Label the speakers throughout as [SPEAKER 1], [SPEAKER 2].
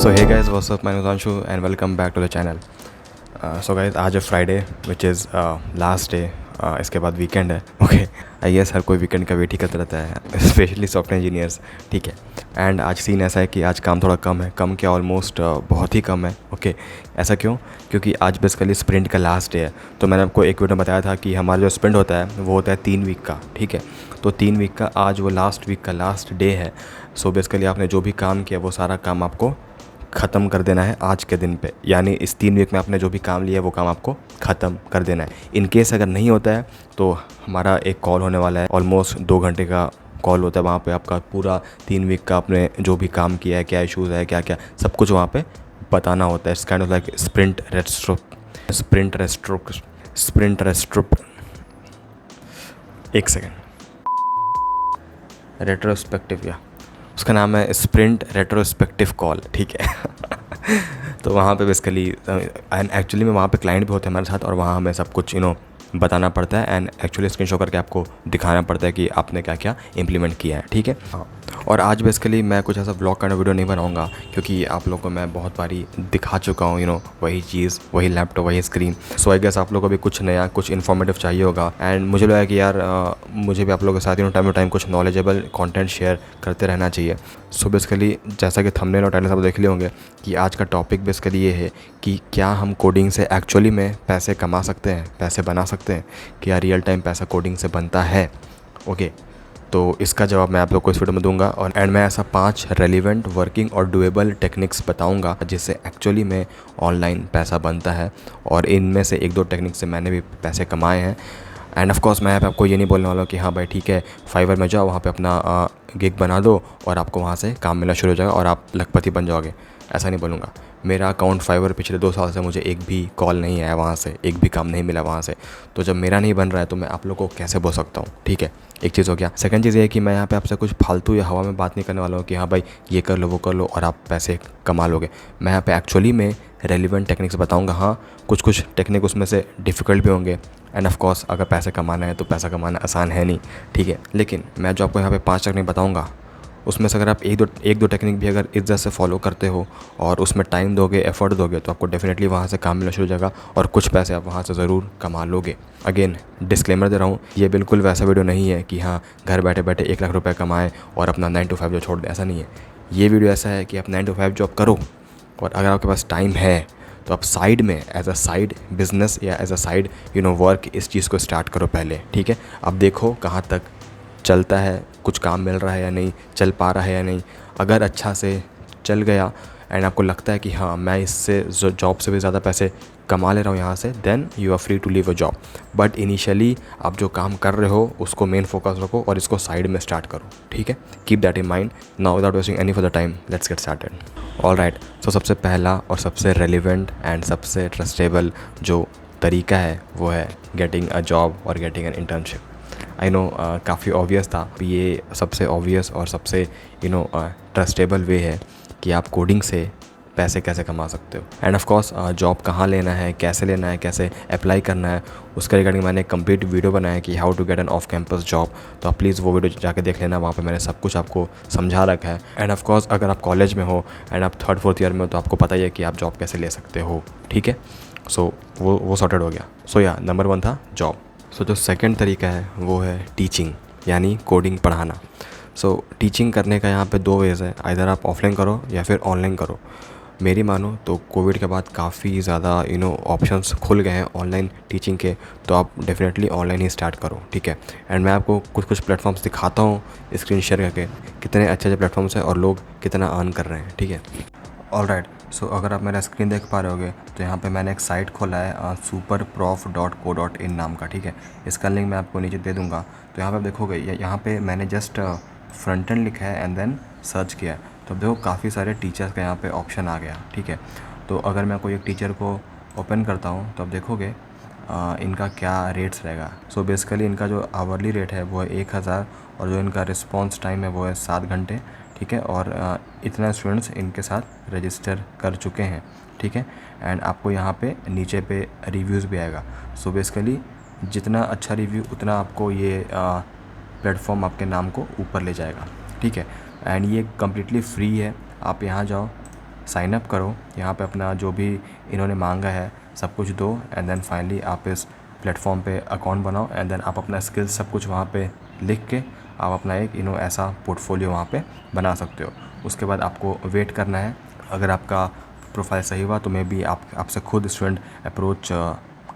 [SPEAKER 1] So hey guys, what's up? My name is Anshu and welcome back to the channel. So guys, आज है Friday which is last day. इसके बाद weekend है. Okay, I guess हर कोई weekend का wait ही करता रहता है, स्पेशली सॉफ्टवेयर इंजीनियर्स. ठीक है. एंड आज सीन ऐसा है कि आज काम थोड़ा कम है, कम क्या ऑलमोस्ट बहुत ही कम है. ओके, ऐसा क्यों? क्योंकि आज बेसिकली स्प्रिंट का लास्ट डे है. तो मैंने आपको एक वीडियो में बताया था कि हमारा जो स्प्रिंट होता है वो होता है 3 वीक का. ठीक है, तो 3 वीक का आज वो लास्ट वीक का लास्ट डे है. सो बेसिकली आपने जो भी काम किया वो सारा काम आपको ख़त्म कर देना है आज के दिन पे. यानी इस 3 वीक में आपने जो भी काम लिया है वो काम आपको ख़त्म कर देना है. इन केस अगर नहीं होता है तो हमारा एक कॉल होने वाला है, ऑलमोस्ट 2 घंटे का कॉल होता है. वहाँ पे आपका पूरा 3 वीक का आपने जो भी काम किया है, क्या इश्यूज़ है, क्या क्या सब कुछ वहाँ पे बताना होता है. It's kind of like sprint retrospective. एक सेकेंड, रेट्रोस्पेक्टिव, या उसका नाम है स्प्रिंट रेट्रोस्पेक्टिव कॉल. ठीक है. तो वहाँ पे बेसिकली एंड एक्चुअली में वहाँ पे क्लाइंट भी होते हैं हमारे साथ और वहाँ हमें सब कुछ बताना पड़ता है एंड एक्चुअली स्क्रीन शो करके आपको दिखाना पड़ता है कि आपने क्या क्या इम्प्लीमेंट किया है. ठीक है. हाँ, और आज बेसिकली मैं कुछ ऐसा ब्लॉग का वीडियो नहीं बनाऊंगा क्योंकि आप लोगों को मैं बहुत बारी दिखा चुका हूँ वही चीज़, वही लैपटॉप, वही स्क्रीन. सो आई गेस आप लोगों को भी कुछ नया, कुछ इन्फॉर्मेटिव चाहिए होगा. एंड मुझे लगा कि यार मुझे भी आप लोगों के साथ टाइम टू टाइम कुछ नॉलेजेबल कंटेंट शेयर करते रहना चाहिए. सो बेसिकली जैसा कि थंबनेल और टाइटल सब देख लिए होंगे कि आज का टॉपिक बेसिकली ये है कि क्या हम कोडिंग से एक्चुअली में पैसे कमा सकते हैं, पैसे बना सकते हैं, क्या रियल टाइम पैसा कोडिंग से बनता है. ओके, तो इसका जवाब मैं आप लोग को इस वीडियो में दूंगा. और एंड मैं ऐसा 5 रेलिवेंट, वर्किंग और डुएबल टेक्निक्स बताऊंगा जिससे एक्चुअली में ऑनलाइन पैसा बनता है. और इनमें से 1-2 टेक्निक से मैंने भी पैसे कमाए हैं. एंड ऑफ कोर्स मैं आपको ये नहीं बोलने वाला हूँ कि हाँ भाई ठीक है फाइवर में जाओ, वहाँ पे अपना गिग बना दो और आपको वहाँ से काम मिलना शुरू हो जाएगा और आप लखपति बन जाओगे. ऐसा नहीं बोलूँगा. मेरा अकाउंट फाइवर पिछले 2 साल से मुझे एक भी कॉल नहीं आया, वहाँ से एक भी काम नहीं मिला वहाँ से. तो जब मेरा नहीं बन रहा है तो मैं आप लोगों को कैसे बोल सकता हूँ. ठीक है, एक चीज़ हो गया. सेकंड चीज़ ये है कि मैं यहाँ पे आपसे कुछ फालतू या हवा में बात नहीं करने वाला हूँ कि हाँ भाई ये कर लो, वो कर लो और आप पैसे कमा लोगे. मैं यहाँ पे एक्चुअली में रेलिवेंट टेक्निक्स बताऊँगा. हाँ, कुछ टेक्निक उसमें से डिफ़िकल्ट भी होंगे. एंड ऑफ कोर्स अगर पैसे कमाना है तो पैसा कमाना आसान है नहीं. ठीक है, लेकिन मैं जो आपको यहाँ पे 5 टेक्निक बताऊँगा उसमें से अगर आप एक दो टेक्निक भी अगर इज्जत से फॉलो करते हो और उसमें टाइम दोगे, एफर्ट दोगे तो आपको डेफिनेटली वहाँ से काम मिलना शुरू हो जाएगा और कुछ पैसे आप वहाँ से ज़रूर कमा लोगे. अगेन डिस्क्लेमर दे रहा हूँ, ये बिल्कुल वैसा वीडियो नहीं है कि हाँ घर बैठे बैठे 1 लाख रुपये कमाएँ और अपना 9 to 5 जॉब छोड़ दें. ऐसा नहीं है. ये वीडियो ऐसा है कि आप 9 to 5 जॉब करो और अगर आपके पास टाइम है तो आप साइड में एज अ साइड बिजनेस या एज अ साइड वर्क इस चीज़ को स्टार्ट करो पहले. ठीक है, अब देखो कहाँ तक चलता है, कुछ काम मिल रहा है या नहीं, चल पा रहा है या नहीं. अगर अच्छा से चल गया एंड आपको लगता है कि हाँ मैं इससे जॉब से भी ज़्यादा पैसे कमा ले रहा हूँ यहाँ से, then you are free to leave a job. But initially आप जो काम कर रहे हो उसको मेन फोकस रखो और इसको साइड में स्टार्ट करो. ठीक है, keep that in mind. Now without wasting any further time let's get started. Alright, so सबसे पहला और सबसे रेलिवेंट एंड सबसे ट्रस्टेबल जो तरीका है वो है गेटिंग अ जॉब और getting an internship. I know काफ़ी ऑब्वियस था. ये सबसे ऑब्वियस और सबसे ट्रस्टेबल वे है कि आप कोडिंग से पैसे कैसे कमा सकते हो. एंड ऑफ कोर्स जॉब कहाँ लेना है, कैसे अप्लाई करना है, उसके रिगार्डिंग मैंने एक कंप्लीट वीडियो बनाया है कि how to get an off campus job. तो आप प्लीज़ वो वीडियो जाके देख लेना, वहाँ पे मैंने सब कुछ आपको समझा रखा है. एंड ऑफ कोर्स अगर आप कॉलेज में हो एंड आप 3rd-4th ईयर में हो तो आपको पता ही है कि आप जॉब कैसे ले सकते हो. ठीक है, सो वो सॉर्टेड हो गया. सो या नंबर 1 था जॉब. सो जो सेकंड तरीका है वो है टीचिंग, यानी कोडिंग पढ़ाना. सो टीचिंग करने का यहाँ पे 2 वेज़ है, आइदर आप ऑफलाइन करो या फिर ऑनलाइन करो. मेरी मानो तो कोविड के बाद काफ़ी ज़्यादा ऑप्शंस खुल गए हैं ऑनलाइन टीचिंग के, तो आप डेफिनेटली ऑनलाइन ही स्टार्ट करो. ठीक है, एंड मैं आपको कुछ प्लेटफॉर्म्स दिखाता हूँ स्क्रीन शेयर करके, कितने अच्छे प्लेटफॉर्म्स हैं और लोग कितना अर्न कर रहे हैं. ठीक है, ऑलराइट. सो अगर आप मेरा स्क्रीन देख पा रहे होगे तो यहाँ पे मैंने एक साइट खोला है superprof.co.in नाम का. ठीक है, इसका लिंक मैं आपको नीचे दे दूँगा. तो यहाँ पे आप देखोगे यहाँ पे मैंने जस्ट फ्रंट एंड लिखा है एंड देन सर्च किया है. तो देखो काफ़ी सारे टीचर्स का यहाँ पे ऑप्शन आ गया. ठीक है, तो अगर मैं कोई एक टीचर को ओपन करता हूँ तो आप देखोगे इनका क्या रेट्स रहेगा. सो बेसिकली इनका जो आवरली रेट है वो है 1000 और जो इनका रिस्पॉन्स टाइम है वो है 7 घंटे. ठीक है, और इतना स्टूडेंट्स इनके साथ रजिस्टर कर चुके हैं. ठीक है, एंड आपको यहाँ पे नीचे पे रिव्यूज़ भी आएगा. सो बेसिकली जितना अच्छा रिव्यू उतना आपको ये प्लेटफॉर्म आपके नाम को ऊपर ले जाएगा. ठीक है, एंड ये कम्प्लीटली फ्री है. आप यहाँ जाओ साइन अप करो, यहाँ पे अपना जो भी इन्होंने मांगा है सब कुछ दो, एंड देन फाइनली आप इस प्लेटफॉर्म पे अकाउंट बनाओ, एंड देन आप अपना स्किल्स सब कुछ वहाँ पे लिख के आप अपना एक ऐसा पोर्टफोलियो वहाँ पे बना सकते हो। उसके बाद आपको वेट करना है। अगर आपका प्रोफाइल सही हुआ तो मे बी आपसे खुद स्टूडेंट अप्रोच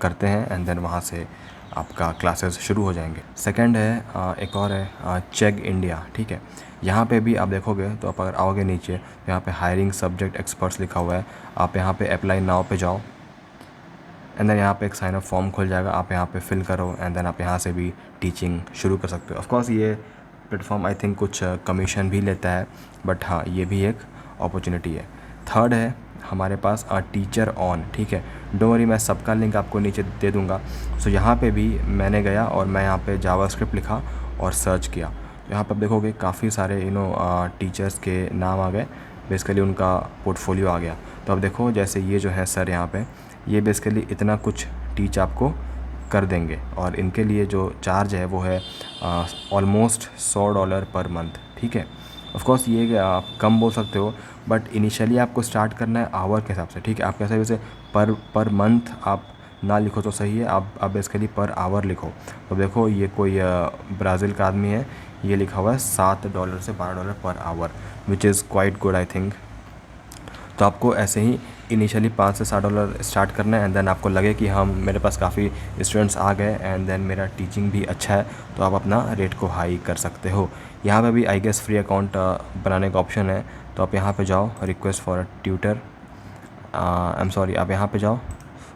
[SPEAKER 1] करते हैं, एंड देन वहाँ से आपका क्लासेस शुरू हो जाएंगे। सेकंड है एक और है चेक इंडिया, ठीक है। यहाँ पे भी आप देखोगे तो आप अगर आओगे नीचे तो यहाँ पे हायरिंग सब्जेक्ट एक्सपर्ट्स लिखा हुआ है। आप यहाँ पे अप्लाई नाउ पे जाओ, एंड देन यहाँ पे एक साइन अप फॉर्म खुल जाएगा, आप यहाँ पे फिल करो, एंड देन आप यहाँ से भी टीचिंग शुरू कर सकते हो। ऑफकोर्स ये प्लेटफॉर्म आई थिंक कुछ कमीशन भी लेता है, बट हाँ ये भी एक अपॉर्चुनिटी है। थर्ड है हमारे पास टीचर ऑन, ठीक है। डोंट वरी, मैं सबका लिंक आपको नीचे दे दूँगा। सो यहाँ पे भी मैंने गया और मैं यहाँ पे जावास्क्रिप्ट लिखा और सर्च किया। यहाँ पर देखोगे काफ़ी सारे टीचर्स के नाम आ गए, बेसिकली उनका पोर्टफोलियो आ गया। तो अब देखो जैसे ये जो है सर यहाँ पे ये बेसिकली इतना कुछ टीच आपको कर देंगे, और इनके लिए जो चार्ज है वो है ऑलमोस्ट $100 पर मंथ, ठीक है। ऑफ कोर्स ये आप कम बोल सकते हो, बट इनिशियली आपको स्टार्ट करना है आवर के हिसाब से, ठीक है। आप कैसे वैसे पर मंथ आप ना लिखो तो सही है, आप बेसिकली पर आवर लिखो। तो देखो ये कोई ब्राज़ील का आदमी है, ये लिखा हुआ है $7 से $12 per hour, which is quite good I think. तो आपको ऐसे ही इनिशियली $5 से $7 स्टार्ट करना है, एंड देन आपको लगे कि हम मेरे पास काफ़ी स्टूडेंट्स आ गए एंड देन मेरा टीचिंग भी अच्छा है, तो आप अपना रेट को हाई कर सकते हो। यहाँ पे भी आई गेस फ्री अकाउंट बनाने का ऑप्शन है, तो आप यहाँ पे जाओ, request for a tutor, I am sorry, आप यहाँ पे जाओ,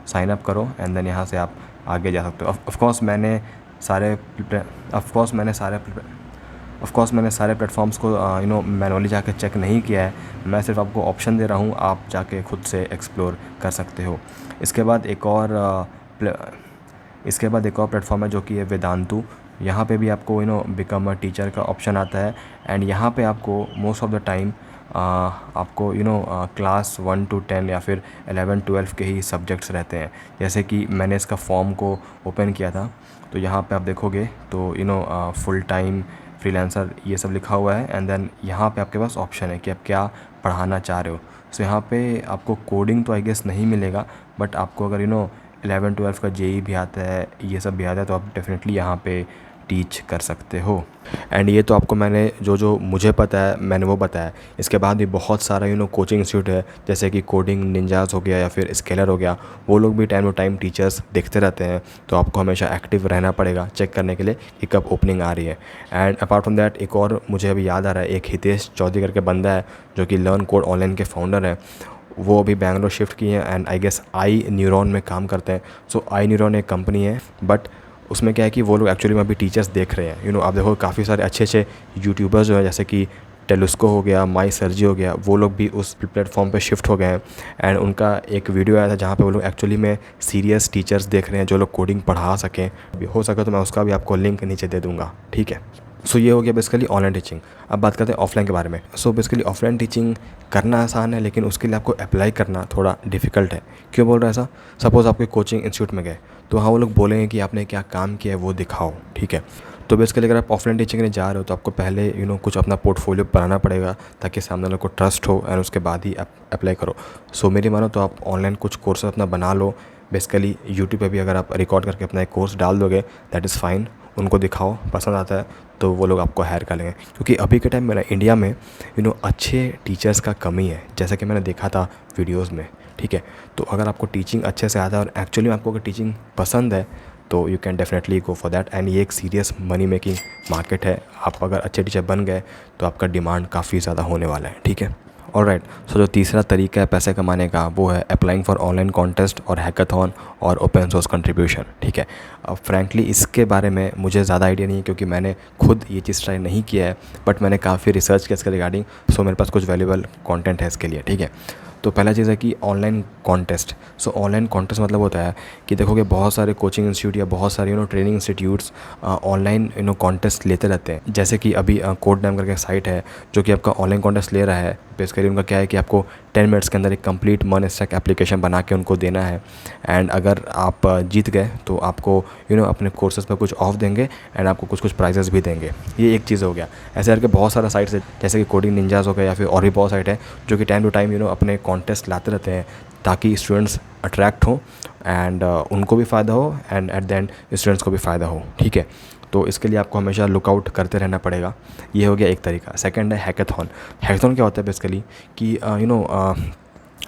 [SPEAKER 1] साइन अप करो, एंड देन यहाँ से आप आगे जा सकते हो। ऑफकोर्स मैंने सारे प्लेटफॉर्म्स को मैनुअली जाके चेक नहीं किया है, मैं सिर्फ आपको ऑप्शन दे रहा हूँ, आप जाके खुद से एक्सप्लोर कर सकते हो। इसके बाद एक और प्लेटफॉर्म है जो कि है वेदांतु। यहाँ पे भी आपको बिकम अ टीचर का ऑप्शन आता है, एंड यहाँ पे आपको मोस्ट ऑफ द टाइम आपको क्लास 1 to 10 या फिर 11-12 के ही सब्जेक्ट्स रहते हैं। जैसे कि मैंने इसका फॉर्म को ओपन किया था, तो यहाँ पे आप देखोगे तो फुल टाइम फ्रीलांसर ये सब लिखा हुआ है, एंड देन यहाँ पे आपके पास ऑप्शन है कि आप क्या पढ़ाना चाह रहे हो। सो यहाँ पे आपको कोडिंग तो आई गेस नहीं मिलेगा, बट आपको अगर 11-12 का जेई भी आता है, ये सब भी आता है, तो आप डेफिनेटली यहाँ पे टीच कर सकते हो। एंड ये तो आपको मैंने जो मुझे पता है मैंने वो बताया। इसके बाद भी बहुत सारा कोचिंग इंस्टीट्यूट है, जैसे कि कोडिंग निंजास हो गया या फिर स्केलर हो गया, वो लोग भी टाइम टू टाइम टीचर्स देखते रहते हैं, तो आपको हमेशा एक्टिव रहना पड़ेगा चेक करने के लिए कि कब ओपनिंग आ रही है। एंड अपार्ट फ्रॉम दैट एक और मुझे अभी याद आ रहा है, एक हितेश चौधरी करके बंदा है जो कि लर्न कोड ऑनलाइन के फाउंडर हैं, वो अभी बैंगलोर शिफ्ट किए हैं, and I guess iNeuron में काम करते हैं। सो आई न्यूरॉन एक कंपनी है, बट उसमें क्या है कि वो लोग एक्चुअली में अभी टीचर्स देख रहे हैं। आप देखो काफ़ी सारे अच्छे यूट्यूबर्स जो हैं, जैसे कि टेलुस्को हो गया, माई सर्जी हो गया, वो लोग भी उस प्लेटफॉर्म पे शिफ्ट हो गए हैं। एंड उनका एक वीडियो आया था जहाँ पे वो लोग एक्चुअली में सीरियस टीचर्स देख रहे हैं जो लोग कोडिंग पढ़ा सकें। अभी हो सके तो मैं उसका भी आपको लिंक नीचे दे दूँगा, ठीक है। सो ये हो गया बेसिकली ऑनलाइन टीचिंग। अब बात करते हैं ऑफलाइन के बारे में। सो बेसिकली ऑफलाइन टीचिंग करना आसान है, लेकिन उसके लिए आपको अप्लाई करना थोड़ा डिफ़िकल्ट है। क्यों बोल रहा है ऐसा? सपोज़ आप कोई कोचिंग इंस्टीट्यूट में गए, तो वहाँ वो लोग बोलेंगे कि आपने क्या काम किया है वो दिखाओ, ठीक है। तो बेसिकली अगर आप ऑफलाइन टीचिंग में जा रहे हो तो आपको पहले कुछ अपना पोर्टफोलियो बनाना पड़ेगा, ताकि सामने वाले को ट्रस्ट हो, एंड उसके बाद ही आप अप्लाई करो। सो मेरी मानो तो आप ऑनलाइन कुछ कोर्स अपना बना लो। बेसिकली यूट्यूब पे भी अगर आप रिकॉर्ड करके अपना एक कोर्स डाल दोगे, दैट इज़ फाइन। उनको दिखाओ, पसंद आता है तो वो लोग आपको हायर कर लेंगे। क्योंकि अभी के टाइम में ना इंडिया में अच्छे टीचर्स का कमी है, जैसा कि मैंने देखा था वीडियोज़ में, ठीक है। तो अगर आपको टीचिंग अच्छे से आता है और एक्चुअली में आपको अगर टीचिंग पसंद है, तो you can definitely go for that. And ये एक सीरियस मनी मेकिंग मार्केट है। आप अगर अच्छे टीचर बन गए तो आपका डिमांड काफ़ी ज़्यादा होने वाला है, ठीक है। ऑलराइट, सो जो तीसरा तरीका है पैसे कमाने का, वो है अप्लाइंग फॉर ऑनलाइन कॉन्टेस्ट और हैकाथॉन और ओपन सोर्स कंट्रीब्यूशन, ठीक है। अब फ्रैंकली इसके बारे में मुझे ज़्यादा आइडिया नहीं है, क्योंकि मैंने खुद ये चीज़ ट्राई नहीं किया है, बट मैंने काफ़ी रिसर्च किया इसके रिगार्डिंग। सो मेरे पास कुछ वैल्यूएबल कंटेंट है इसके लिए, ठीक है। तो पहला चीज़ है कि ऑनलाइन कॉन्टेस्ट। सो ऑनलाइन कॉन्टेस्ट मतलब होता है कि देखोगे बहुत सारे कोचिंग इंस्टीट्यूट या बहुत सारे ट्रेनिंग इंस्टीट्यूट्स ऑनलाइन कॉन्टेस्ट लेते रहते हैं। जैसे कि अभी कोड नाम करके साइट है जो कि आपका ऑनलाइन कॉन्टेस्ट ले रहा है। बेसिकली उनका क्या है कि आपको 10 मिनट्स के अंदर एक कंप्लीट मन स्टैक एप्लीकेशन बना के उनको देना है। एंड अगर आप जीत गए तो आपको अपने कोर्सेज़ पर कुछ ऑफ देंगे एंड आपको कुछ प्राइजेस भी देंगे। ये एक चीज़ हो गया। ऐसे करके बहुत सारा साइट्स है, जैसे कि कोडिंग निंजास हो गया या फिर और भी बहुत साइट है जो कि टाइम टू टाइम अपने कॉन्टेस्ट लाते रहते हैं ताकि स्टूडेंट्स अट्रैक्ट हों एंड उनको भी फ़ायदा हो and at the end students को भी फ़ायदा हो। ठीक है, तो इसके लिए आपको हमेशा लुकआउट करते रहना पड़ेगा। ये हो गया एक तरीका। सेकंड है हैकाथॉन। हैकाथॉन क्या होता है बेसिकली कि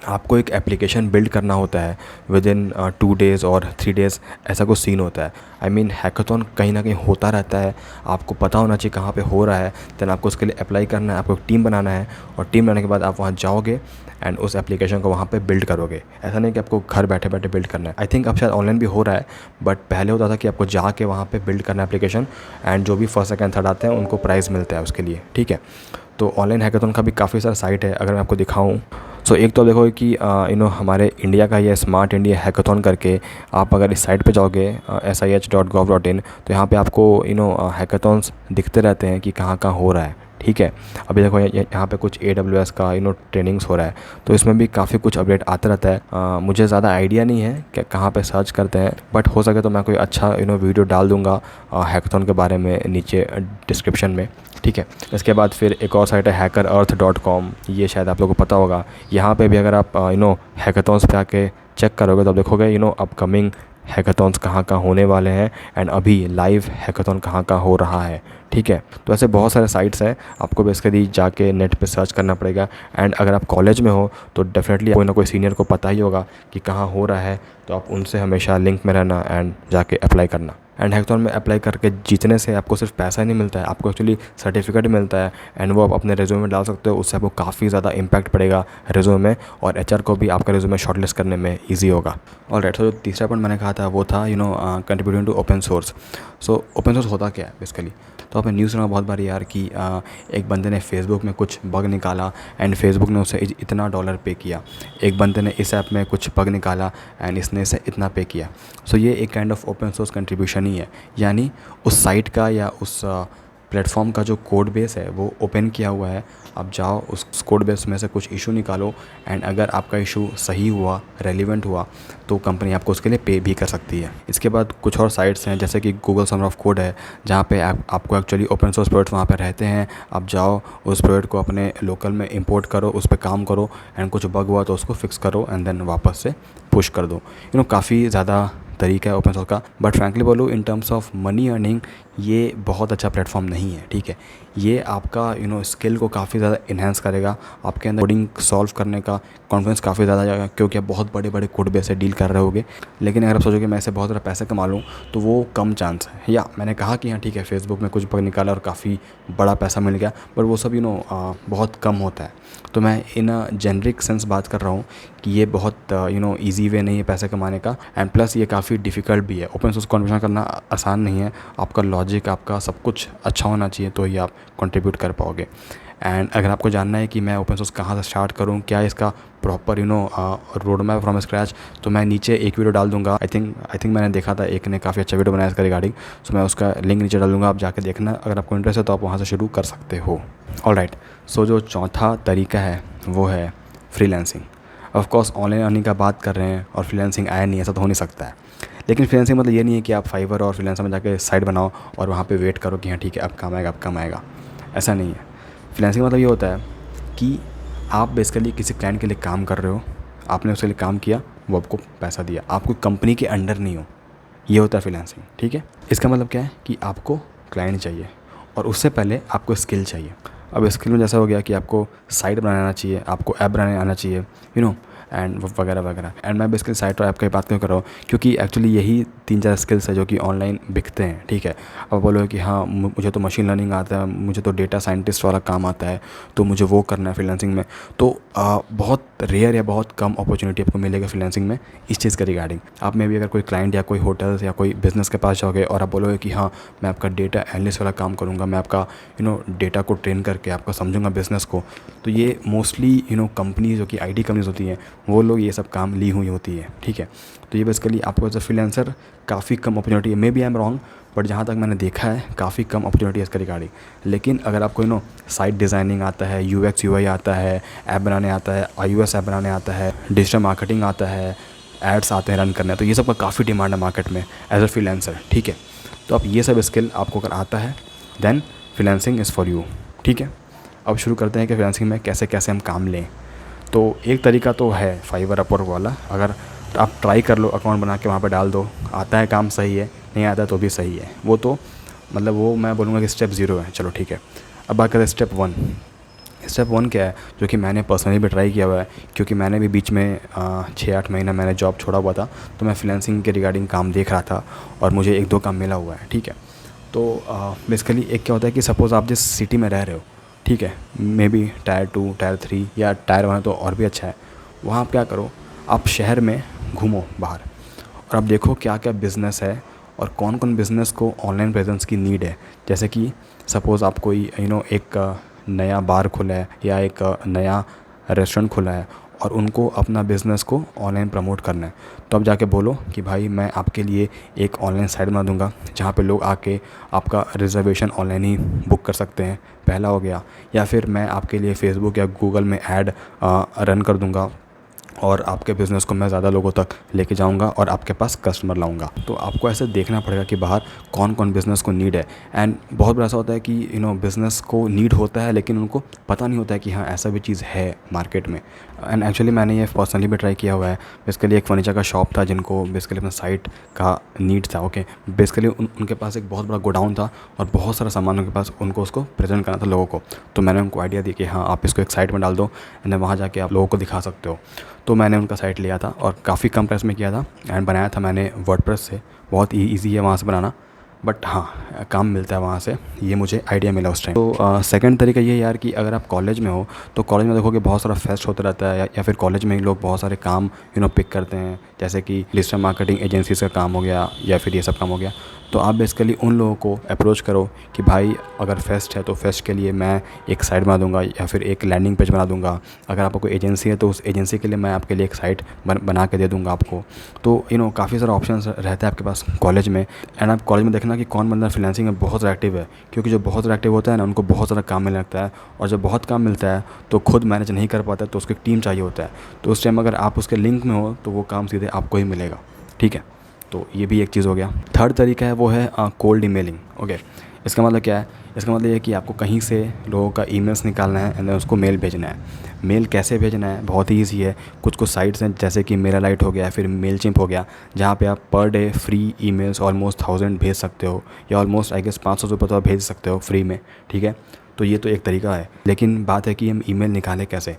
[SPEAKER 1] आपको एक एप्लीकेशन बिल्ड करना होता है विद इन 2 डेज़ और 3 डेज़, ऐसा कुछ सीन होता है। आई मीन हैकाथॉन कहीं ना कहीं होता रहता है, आपको पता होना चाहिए कहाँ पे हो रहा है, देन आपको उसके लिए अप्लाई करना है, आपको एक टीम बनाना है और टीम बनाने के बाद आप वहाँ जाओगे एंड उस एप्लीकेशन को वहाँ पे बिल्ड करोगे। ऐसा नहीं कि आपको घर बैठे बैठे बिल्ड करना है। आई थिंक अब शायद ऑनलाइन भी हो रहा है, बट पहले होता था कि आपको जाके वहाँ पे बिल्ड करना है एप्लीकेशन एंड जो भी फर्स्ट सेकंड थर्ड आते हैं उनको प्राइज़ मिलता है उसके लिए। ठीक है, तो ऑनलाइन हैकाथॉन का भी काफ़ी सारा साइट है। अगर मैं आपको दिखाऊँ सो एक तो देखो कि हमारे इंडिया का ये स्मार्ट इंडिया हैकाथॉन करके, आप अगर इस साइट पे जाओगे sih.gov.in तो यहाँ पे आपको हैकाथॉन्स दिखते रहते हैं कि कहाँ कहाँ हो रहा है। ठीक है, अभी देखो यहाँ पे कुछ AWS का ट्रेनिंग्स हो रहा है, तो इसमें भी काफ़ी कुछ अपडेट आता रहता है। मुझे ज़्यादा आइडिया नहीं है कि कहाँ पे सर्च करते हैं, बट हो सके तो मैं कोई अच्छा वीडियो डाल दूँगा हैकाथॉन के बारे में नीचे डिस्क्रिप्शन में। ठीक है, इसके बाद फिर एक और साइट है hackerearth.com, ये शायद आप लोगों को पता होगा। यहाँ पे भी अगर आप हैकाथॉन्स पे आके चेक करोगे तो आप देखोगे अपकमिंग हैकाथॉन्स कहाँ कहाँ होने वाले हैं एंड अभी लाइव हैकाथॉन कहाँ कहाँ हो रहा है। ठीक है, तो ऐसे बहुत सारे साइट्स हैं, आपको बेसिकली जाके नेट पे सर्च करना पड़ेगा। एंड अगर आप कॉलेज में हो तो डेफिनेटली कोई ना कोई सीनियर को पता ही होगा कि कहाँ हो रहा है, तो आप उनसे हमेशा लिंक में रहना एंड जाके अप्लाई करना। एंड हैकाथॉन में अप्लाई करके जीतने से आपको सिर्फ पैसा नहीं मिलता है, आपको एक्चुअली सर्टिफिकेट मिलता है एंड वो आप अपने रिज्यूमे में डाल सकते हो। उससे आपको काफ़ी ज़्यादा इम्पैक्ट पड़ेगा रिज्यूमे में और HR को भी आपका रिज्यूमे शॉर्टलिस्ट करने में ईजी होगा। ऑलराइट, तो जो तीसरा पॉइंट मैंने कहा था वो था contributing to open source. So open source होता क्या है बेसिकली? तो आपने न्यूज़ सुना बहुत बार यार कि एक बंदे ने फेसबुक में कुछ बग निकाला एंड फेसबुक ने उसे इतना डॉलर पे किया। एक बंदे ने इस ऐप में कुछ बग निकाला एंड इसने इसे इतना पे किया। सो ये एक kind of open source contribution ही है, यानी उस साइट का या उस प्लेटफॉर्म का जो कोड बेस है वो ओपन किया हुआ है। आप जाओ उस कोड बेस में से कुछ इशू निकालो एंड अगर आपका इशू सही हुआ, रेलिवेंट हुआ, तो कंपनी आपको उसके लिए पे भी कर सकती है। इसके बाद कुछ और साइट्स हैं जैसे कि गूगल समर ऑफ कोड है, जहाँ पे आपको एक्चुअली ओपन सोर्स प्रोजेक्ट वहाँ पे रहते हैं। आप जाओ उस प्रोजेक्ट को अपने लोकल में इंपोर्ट करो, उस पर काम करो एंड कुछ बग हुआ तो उसको फिक्स करो एंड देन वापस से पुश कर दो। काफ़ी ज़्यादा तरीका है ओपन सोर्स का, बट फ्रैंकली बोलूँ in terms of money earning ये बहुत अच्छा प्लेटफॉर्म नहीं है। ठीक है, ये आपका स्किल को काफ़ी ज़्यादा इन्हेंस करेगा, आपके अंदर कोडिंग सॉल्व करने का कॉन्फिडेंस काफ़ी ज़्यादा जाएगा, क्योंकि आप बहुत बड़े बड़े कोड बेस से डील कर रहे होगे। लेकिन अगर आप सोचोगे मैं ऐसे बहुत ज़्यादा पैसे कमा लूँ तो वो कम चांस है। या मैंने कहा कि हाँ ठीक है, फेसबुक में कुछ बग निकाला और काफ़ी बड़ा पैसा मिल गया, बट वो सब बहुत कम होता है। तो मैं इन जेनरिक सेंस बात कर रहा हूँ कि ये बहुत ईजी वे नहीं है पैसे कमाने का, एंड प्लस ये काफ़ी डिफ़िकल्ट भी है। ओपन सोर्स कॉन्ट्रीब्यूशन करना आसान नहीं है, आपका लॉजिक, आपका सब कुछ अच्छा होना चाहिए तो ही आप कंट्रीब्यूट कर पाओगे। एंड अगर आपको जानना है कि मैं ओपन सोर्स कहाँ से स्टार्ट करूँ, क्या इसका proper road map from scratch, तो मैं नीचे एक वीडियो डाल दूँगा। आई थिंक मैंने देखा था एक ने काफ़ी अच्छा वीडियो बनाया इसका रिगार्डिंग, सो मैं उसका लिंक नीचे डाल दूँगा, आप जाके देखना। अगर आपको इंटरेस्ट है तो आप वहाँ से शुरू कर सकते हो। ऑलराइट, सो जो चौथा तरीका है वो है freelancing. Of course online earning का बात कर रहे हैं और फ्रीलांसिंग आया नहीं, ऐसा तो हो नहीं सकता है। लेकिन फ्रीलांसिंग मतलब ये नहीं है कि आप फाइवर और फ्रीलांसर में जाके साइट बनाओ और वहाँ पे वेट करो कि हाँ ठीक है अब काम आएगा, अब काम आएगा, ऐसा नहीं है। फ्रीलांसिंग मतलब ये होता है कि आप बेसिकली किसी क्लाइंट के लिए काम कर रहे हो, आपने उसके लिए काम किया, वो आपको पैसा दिया, आप कोई कंपनी के अंडर नहीं हो, ये होता है फ्रीलांसिंग। ठीक है, इसका मतलब क्या है कि आपको क्लाइंट चाहिए और उससे पहले आपको स्किल चाहिए। अब स्किल में जैसा हो गया कि आपको साइट बनाना आना चाहिए, आपको ऐप बनाने आना चाहिए, एंड वगैरह वगैरह। एंड मैं बेसिकली साइट और ऐप की बात क्यों कर रहा हूँ, क्योंकि एक्चुअली यही 3-4 स्किल्स है जो कि ऑनलाइन बिकते हैं। ठीक है, अब बोलो कि हाँ मुझे तो मशीन लर्निंग आता है, मुझे तो डेटा साइंटिस्ट वाला काम आता है, तो मुझे वो करना है फ्रीलांसिंग में, तो बहुत रेयर या बहुत कम अपॉर्चुनिटी आपको मिलेगा फ्रीलांसिंग में इस चीज़ के रिगार्डिंग। आप में भी अगर कोई क्लाइंट या कोई होटल्स या कोई बिज़नेस के पास जाओगे और आप बोलोगे कि हाँ मैं आपका डेटा एनालिस्ट वाला काम करूँगा, मैं आपका डेटा को ट्रेन करके आपका समझूंगा बिज़नेस को, तो ये मोस्टली कंपनी जो कि IT कंपनीज होती हैं वो लोग ये सब काम ली हुई होती है, ठीक है। तो ये बेसिकली आपको एज अ फ्रीलांसर काफ़ी कम अपॉर्चुनिटी है, maybe I am wrong, but जहाँ तक मैंने देखा है काफ़ी कम अपॉर्चुनिटी है इसका रिगार्डिंग। लेकिन अगर आपको साइट डिज़ाइनिंग आता है, UX UI आता है, ऐप बनाने आता है, iOS ऐप बनाने आता है, डिजिटल मार्केटिंग आता है, एड्स आते हैं रन करने, तो ये सब का काफ़ी डिमांड है मार्केट में एज अ फ्रीलांसर, ठीक है। तो आप ये सब स्किल आपको अगर आता है then freelancing is for you, ठीक है। अब शुरू करते हैं कि फ्रीलांसिंग में कैसे कैसे हम काम लें। तो एक तरीका तो है फाइवर अपवर्क वाला, अगर आप ट्राई कर लो, अकाउंट बना के वहाँ पे डाल दो, आता है काम सही है, नहीं आता तो भी सही है, वो तो मतलब वो मैं बोलूँगा कि स्टेप 0 है, चलो ठीक है। अब बात करें स्टेप 1। स्टेप 1 क्या है, जो कि मैंने पर्सनली भी ट्राई किया हुआ है, क्योंकि मैंने भी बीच में 6-8 महीना मैंने जॉब छोड़ा हुआ था, तो मैं फ्रीलांसिंग के रिगार्डिंग काम देख रहा था और मुझे 1-2 काम मिला हुआ है, ठीक है। तो बेसिकली एक क्या होता है कि सपोज़ आप जिस सिटी में रह रहे हो, ठीक है, मे बी टायर 2, टायर 3 या टायर 1 तो और भी अच्छा है, वहाँ आप क्या करो, आप शहर में घूमो बाहर और आप देखो क्या क्या बिज़नेस है और कौन कौन बिज़नेस को ऑनलाइन प्रेजेंस की नीड है। जैसे कि सपोज़ आप कोई एक नया बार खुला है या एक नया रेस्टोरेंट खुला है और उनको अपना बिज़नेस को ऑनलाइन प्रमोट करना है, तो आप जाके बोलो कि भाई मैं आपके लिए एक ऑनलाइन साइट बना दूंगा जहाँ पे लोग आके आपका रिजर्वेशन ऑनलाइन ही बुक कर सकते हैं, पहला हो गया। या फिर मैं आपके लिए फेसबुक या गूगल में ऐड रन कर दूंगा और आपके बिज़नेस को मैं ज़्यादा लोगों तक लेके जाऊंगा और आपके पास कस्टमर लाऊंगा। तो आपको ऐसे देखना पड़ेगा कि बाहर कौन कौन बिज़नेस को नीड है। एंड बहुत बार ऐसा होता है कि बिज़नेस को नीड होता है लेकिन उनको पता नहीं होता है कि हाँ ऐसा भी चीज़ है मार्केट में। एंड एक्चुअली मैंने ये पर्सनली भी ट्राई किया हुआ है। बेसिकली एक फर्नीचर का शॉप था जिनको बेसिकली अपना साइट का नीड था, ओके। बेसिकली उनके पास एक बहुत बड़ा गोडाउन था और बहुत सारा सामान उनके पास, उनको उसको प्रेजेंट करना था लोगों को। तो मैंने उनको आइडिया दिया कि हाँ आप इसको एक साइट में डाल दो एंड वहाँ जाके आप लोगों को दिखा सकते हो। तो मैंने उनका साइट लिया था और काफ़ी कम प्राइस में किया था एंड बनाया था मैंने वर्डप्रेस से। बहुत ईजी है वहाँ से बनाना, बट हाँ काम मिलता है वहाँ से, ये मुझे आइडिया मिला उस टाइम। तो सेकंड तरीका ये है यार कि अगर आप कॉलेज में हो तो कॉलेज में देखोगे बहुत सारा फेस्ट होता रहता है या फिर कॉलेज में ही लोग बहुत सारे काम पिक करते हैं, जैसे कि डिजिटल मार्केटिंग एजेंसीज का काम हो गया या फिर ये सब काम हो गया। तो आप बेसिकली उन लोगों को अप्रोच करो कि भाई अगर फेस्ट है तो फेस्ट के लिए मैं एक साइट बना दूंगा या फिर एक लैंडिंग पेज बना दूंगा। अगर आपको कोई एजेंसी है तो उस एजेंसी के लिए मैं आपके लिए एक साइट बना के दे दूंगा आपको। तो काफ़ी सारा ऑप्शन रहता है आपके पास कॉलेज में। एंड आप कॉलेज में देखना कि कौन बंदा फ्रीलांसिंग में बहुत एक्टिव है, क्योंकि जो बहुत एक्टिव होता है ना उनको बहुत सारा काम मिलने लगता है, और जब बहुत काम मिलता है तो खुद मैनेज नहीं कर पाता, तो उसको एक टीम चाहिए होता है। तो उस टाइम अगर आप उसके लिंक में हो तो वो काम सीधे आपको ही मिलेगा, ठीक है। तो ये भी एक चीज़ हो गया। थर्ड तरीका है वो है कोल्ड ईमेलिंग, ओके। इसका मतलब क्या है, इसका मतलब ये है कि आपको कहीं से लोगों का ईमेल्स निकालना है एंड उसको मेल भेजना है। मेल कैसे भेजना है, बहुत ही ईजी है। कुछ साइट्स हैं जैसे कि मेरालाइट हो गया, फिर मेलचिम्प हो गया, जहाँ पे आप per day free emails almost 1000 भेज सकते हो, या ऑलमोस्ट आई गेस 500 रुपये तो आप भेज सकते हो फ्री में, ठीक है। तो ये तो एक तरीका है, लेकिन बात है कि हम ईमेल निकालें कैसे।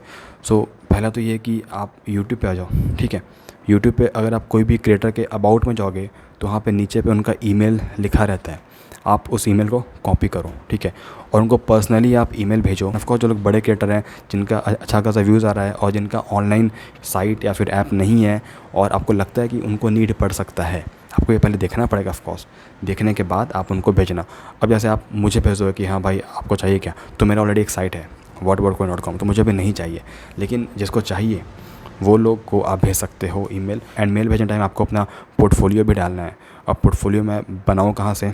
[SPEAKER 1] पहला तो ये कि आप यूट्यूब पे आ जाओ, ठीक है। यूट्यूब पे अगर आप कोई भी क्रिएटर के अबाउट में जाओगे तो वहाँ पे नीचे पे उनका ईमेल लिखा रहता है, आप उस ईमेल को कॉपी करो, ठीक है, और उनको पर्सनली आप ईमेल भेजो। ऑफकोर्स जो लोग बड़े क्रिएटर हैं जिनका अच्छा खासा व्यूज़ आ रहा है और जिनका ऑनलाइन साइट या फिर ऐप नहीं है और आपको लगता है कि उनको नीड पड़ सकता है, आपको ये पहले देखना पड़ेगा। ऑफकोर्स देखने के बाद आप उनको भेजना। अब जैसे आप मुझे भेज दो कि हाँ भाई आपको चाहिए क्या, तो मेरा ऑलरेडी एक साइट है wordworkcoin.com, तो मुझे भी नहीं चाहिए, लेकिन जिसको चाहिए वो लोग को आप भेज सकते हो ईमेल। एंड मेल भेजने टाइम आपको अपना पोर्टफोलियो भी डालना है। अब पोर्टफोलियो मैं बनाऊँ कहाँ से?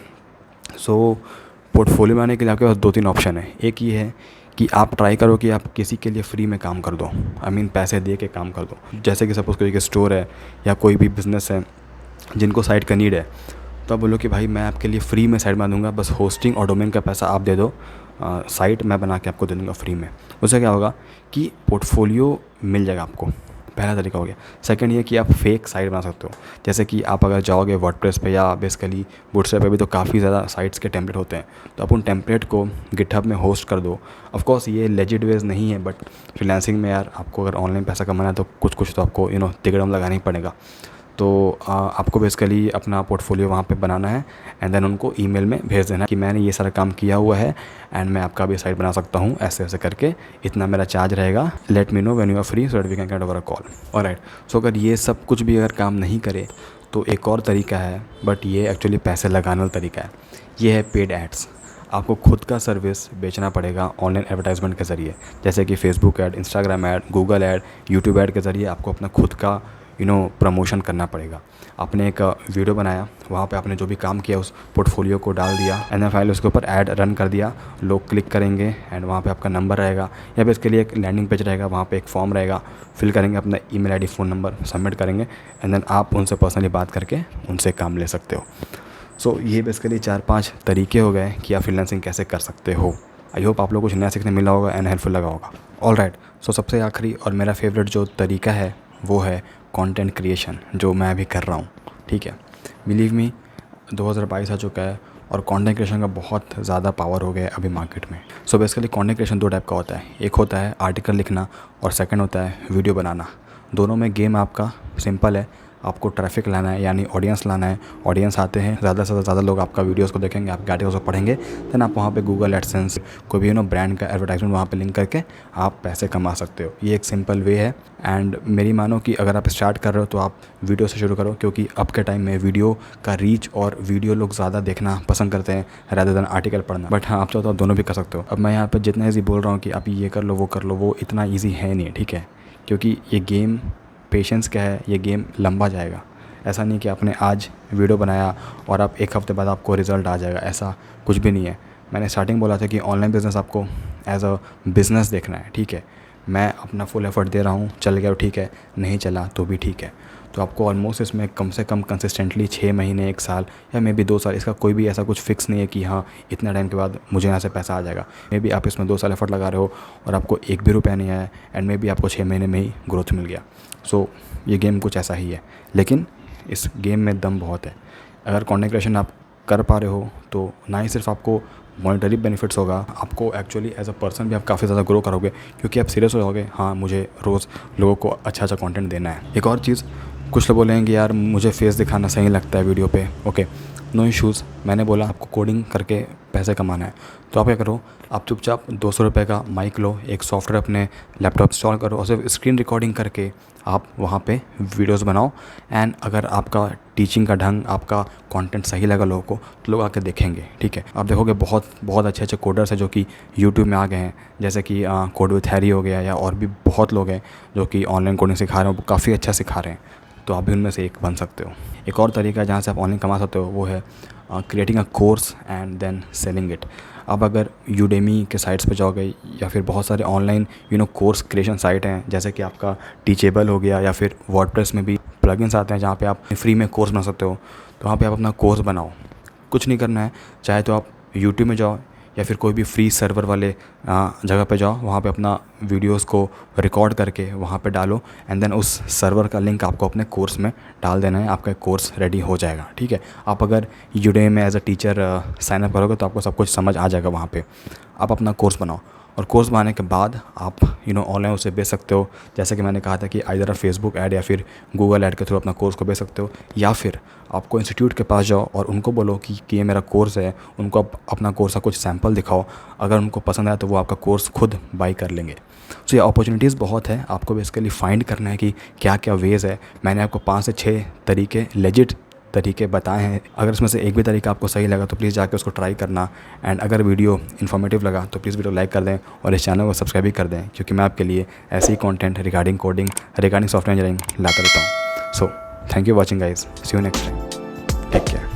[SPEAKER 1] पोर्टफोलियो बनाने के लिए आपके पास 2-3 ऑप्शन है। एक ये है कि आप ट्राई करो कि आप किसी के लिए फ्री में काम कर दो, पैसे दे के काम कर दो। जैसे कि सपोज़ कोई स्टोर है या कोई भी बिज़नेस है जिनको साइट का नीड है, तो आप बोलो कि भाई मैं आपके लिए फ्री में साइट बना दूंगा, बस होस्टिंग और डोमेन का पैसा आप दे दो, साइट मैं बना के आपको दे दूंगा फ्री में। उससे क्या होगा कि पोर्टफोलियो मिल जाएगा आपको, पहला तरीका हो गया। सेकंड ये कि आप फेक साइट बना सकते हो, जैसे कि आप अगर जाओगे वर्डप्रेस पे या बेसिकली बूटस्ट्रैप पे भी तो काफ़ी ज़्यादा साइट्स के टेम्पलेट होते हैं, तो आप उन टेम्पलेट को गिटहब में होस्ट कर दो। ऑफ कोर्स ये लेजिट वेज नहीं है, बट फ्रीलांसिंग में यार आपको अगर ऑनलाइन पैसा कमाना है तो कुछ तो आपको तिगड़म लगाना ही पड़ेगा। तो आपको बेसिकली अपना पोर्टफोलियो वहाँ पे बनाना है एंड देन उनको ईमेल में भेज देना कि मैंने ये सारा काम किया हुआ है एंड मैं आपका भी साइट बना सकता हूँ ऐसे ऐसे करके, इतना मेरा चार्ज रहेगा, let me know when you are free so that we can get over a call. Alright, so अगर ये सब कुछ भी अगर काम नहीं करे तो एक और तरीका है, बट ये एक्चुअली पैसे लगाने वाला तरीका है, ये है पेड एड्स। आपको खुद का सर्विस बेचना पड़ेगा ऑनलाइन एडवर्टाइजमेंट के ज़रिए, जैसे कि Facebook ad, Instagram add, Google add, YouTube add के ज़रिए आपको अपना खुद का प्रमोशन करना पड़ेगा। आपने एक वीडियो बनाया, वहाँ पे आपने जो भी काम किया उस पोर्टफोलियो को डाल दिया एंड देन फाइनली उसके ऊपर ऐड रन कर दिया, लोग क्लिक करेंगे एंड वहाँ पे आपका नंबर रहेगा या फिर इसके लिए एक लैंडिंग पेज रहेगा, वहाँ पे एक फॉर्म रहेगा, फिल करेंगे अपना email ID, phone number submit करेंगे एंड देन आप उनसे पर्सनली बात करके उनसे काम ले सकते हो। सो ये बेसिकली 4-5 तरीके हो गए कि आप फ्रीलांसिंग कैसे कर सकते हो। आई होप आप लोगों को कुछ नया सीखने मिला होगा एंड हेल्पफुल लगा होगा। ऑलराइट, सो सबसे आखिरी और मेरा फेवरेट जो तरीका है वो है कंटेंट क्रिएशन, जो मैं अभी कर रहा हूँ। ठीक है, बिलीव मी 2022 आ चुका है और कंटेंट क्रिएशन का बहुत ज़्यादा पावर हो गया है अभी मार्केट में। So basically content creation 2 type का होता है, एक होता है आर्टिकल लिखना और सेकंड होता है वीडियो बनाना। दोनों में गेम आपका सिंपल है, आपको ट्रैफिक लाना है, यानी ऑडियंस लाना है। ऑडियंस आते हैं, ज़्यादा से ज़्यादा लोग आपका वीडियोस को देखेंगे, आपके आर्टिकल्स को पढ़ेंगे, देन आप वहाँ पे गूगल एडसेंस कोई भी ब्रांड का एडवर्टाइजमेंट वहाँ पे लिंक करके आप पैसे कमा सकते हो। ये एक सिंपल वे है एंड मेरी मानो कि अगर आप स्टार्ट कर रहे हो तो आप वीडियो से शुरू करो, क्योंकि अब के टाइम में वीडियो का रीच और वीडियो लोग ज़्यादा देखना पसंद करते हैं रादर देन आर्टिकल पढ़ना। बट हाँ, आप चाहो तो आप दोनों भी कर सकते हो। अब मैं यहाँ पर जितना ईजी बोल रहा हूँ कि आप ये कर लो वो कर लो, वो इतना ईजी है नहीं, ठीक है, क्योंकि ये गेम पेशेंस का है, ये गेम लंबा जाएगा। ऐसा नहीं कि आपने आज वीडियो बनाया और आप एक हफ़्ते बाद आपको रिज़ल्ट आ जाएगा, ऐसा कुछ भी नहीं है। मैंने स्टार्टिंग बोला था कि ऑनलाइन बिज़नेस आपको एज अ बिज़नेस देखना है, ठीक है। मैं अपना फुल एफ़र्ट दे रहा हूँ, चल गया तो ठीक है, नहीं चला तो भी ठीक है। तो आपको ऑलमोस्ट इसमें कम से कम कंसिस्टेंटली 6 महीने, 1 साल या मे बी 2 साल, इसका कोई भी ऐसा कुछ फ़िक्स नहीं है कि हाँ इतना टाइम के बाद मुझे यहाँ से पैसा आ जाएगा। मे बी आप इसमें 2 साल एफ़र्ट लगा रहे हो और आपको 1 भी रुपया नहीं आया एंड मे बी आपको 6 महीने में ही ग्रोथ मिल गया। सो ये गेम कुछ ऐसा ही है, लेकिन इस गेम में दम बहुत है। अगर कंटेंट क्रिएशन आप कर पा रहे हो तो ना ही सिर्फ आपको मॉनेटरी बेनिफिट्स होगा, आपको एक्चुअली एज अ पर्सन भी आप काफ़ी ज़्यादा ग्रो करोगे, क्योंकि आप सीरियस हो जाओगे, हाँ मुझे रोज़ लोगों को अच्छा कंटेंट देना है। एक और चीज़, कुछ लोग बोलेंगे यार मुझे फेस दिखाना सही लगता है वीडियो पे, ओके, नो इशूज़। मैंने बोला आपको कोडिंग करके पैसे कमाना है तो आप क्या करो, आप चुपचाप 200 रुपये का माइक लो, एक सॉफ्टवेयर अपने लैपटॉप इंस्टॉल करो और सिर्फ स्क्रीन रिकॉर्डिंग करके आप वहाँ पे वीडियोस बनाओ एंड अगर आपका टीचिंग का ढंग, आपका कंटेंट सही लगा लोगों को तो लोग आके देखेंगे, ठीक है। आप देखोगे बहुत बहुत अच्छे अच्छे कोडर्स हैं जो कि यूट्यूब में आ गए हैं, जैसे कि कोड विथ हैरी हो गया, या और भी बहुत लोग हैं जो कि ऑनलाइन कोडिंग सिखा रहे हैं, वो काफ़ी अच्छा सिखा रहे हैं, तो आप भी उनमें से एक बन सकते हो। एक और तरीका जहाँ से आप ऑनलाइन कमा सकते हो वो है creating a course and then selling it. अब अगर यूडेमी के साइट्स पे जाओगे या फिर बहुत सारे ऑनलाइन कोर्स क्रिएशन साइट हैं, जैसे कि आपका टीचेबल हो गया, या फिर वर्डप्रेस में भी प्लगइन्स आते हैं जहाँ पे आप फ्री में कोर्स बना सकते हो, तो वहाँ पे आप अपना कोर्स बनाओ। कुछ नहीं करना है, चाहे तो आप यूट्यूब में जाओ या फिर कोई भी फ्री सर्वर वाले जगह पे जाओ, वहाँ पे अपना वीडियोस को रिकॉर्ड करके वहाँ पे डालो एंड देन उस सर्वर का लिंक आपको अपने कोर्स में डाल देना है, आपका कोर्स रेडी हो जाएगा, ठीक है। आप अगर यूडेमी में as a teacher sign up करोगे तो आपको सब कुछ समझ आ जाएगा वहाँ पे। आप अपना कोर्स बनाओ और कोर्स बनाने के बाद आप ऑनलाइन उसे बेच सकते हो। जैसे कि मैंने कहा था कि आइदर आप फेसबुक ऐड या फिर गूगल ऐड के थ्रू अपना कोर्स को बेच सकते हो, या फिर आपको इंस्टीट्यूट के पास जाओ और उनको बोलो कि ये मेरा कोर्स है, उनको आप अपना कोर्स का कुछ सैंपल दिखाओ, अगर उनको पसंद आया तो वो आपका कोर्स खुद बाई कर लेंगे। सो ये अपॉर्चुनिटीज़ बहुत है, आपको बेसिकली फाइंड करना है कि क्या क्या वेज़ है। मैंने आपको 5 से 6 तरीके लेजिट तरीके बताए हैं, अगर इसमें से एक भी तरीका आपको सही लगा तो प्लीज़ जाकर उसको ट्राई करना एंड अगर वीडियो इन्फॉर्मेटिव लगा तो प्लीज़ वीडियो लाइक कर दें और इस चैनल को सब्सक्राइब भी कर दें, क्योंकि मैं आपके लिए ऐसे ही content regarding coding, regarding software engineering लाता रहता हूँ। So thank you watching guys, see you next time, take care.